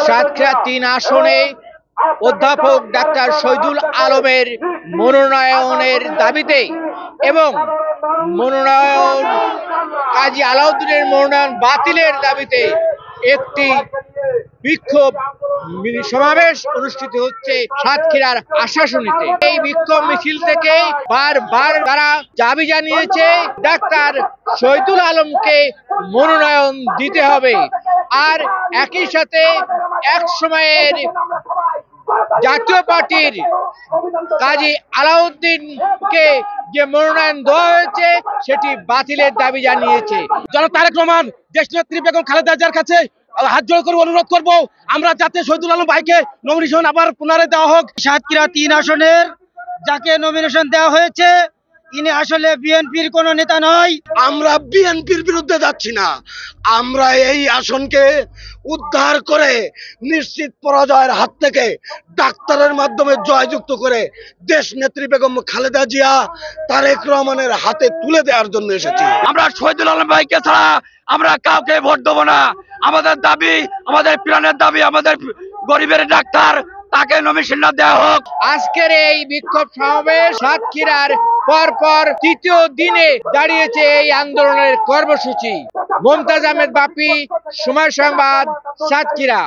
সাতক্ষীরা ৩ আসনে অধ্যাপক ডাক্তার শহীদুল আলমের মনোনয়নের দাবিতে এবং মনোনয়ন কাজী আলাউদ্দিনের মনোনয়ন বাতিলের দাবিতে একটি বিক্ষোভ সমাবেশ অনুষ্ঠিত হচ্ছে সাতক্ষীরার আশাশুনিতে। এই বিক্ষোভ মিছিল থেকে বারবার তারা দাবি জানিয়েছে ডাক্তার শহীদুল আলমকে মনোনয়ন দিতে হবে। আর একই সাথে এক সময়ের জাতীয় পার্টির কাজী আলাউদ্দিনকে যে মনোনয়ন দেওয়া হয়েছে সেটি বাতিলের দাবি জানিয়েছে। জনাব তারেক রহমান দেশনেত্রী বেগম খালেদা জিয়ার কাছে হাত জোড় করে অনুরোধ করব আমরা যাতে শহীদুল আলম ভাইকে নমিনেশন আবার পুনরায় দেওয়া হোক। সাতক্ষীরা ৩ আসনের যাকে নমিনেশন দেওয়া হয়েছে ইনি আসলে বিএনপির কোনো নেতা নয়। আমরা বিএনপির বিরুদ্ধে যাচ্ছি না, আমরা এই আসনকে উদ্ধার করে নিশ্চিত পরাজয়ের হাত থেকে ডাক্তারের মাধ্যমে জয়যুক্ত করে দেশ নেত্রী বেগম খালেদা জিয়া তারেক রহমানের হাতে তুলে দেওয়ার জন্য এসেছি। আমরা শহীদুল আলম ভাইকে ছাড়া আমরা কাউকে ভোট দেবো না। আমাদের দাবি, আমাদের প্রাণের দাবি, আমাদের গরিবের ডাক্তার, তাকে নমিনেশন দেওয়া হোক। আজকের এই বিক্ষোভ সমাবেশ সাতক্ষীরার পরপর তৃতীয় দিনে দাঁড়িয়েছে এই আন্দোলনের কর্মসূচি। মুমতাজ আহমেদ বাপি, সময় সংবাদ, সাতক্ষীরা।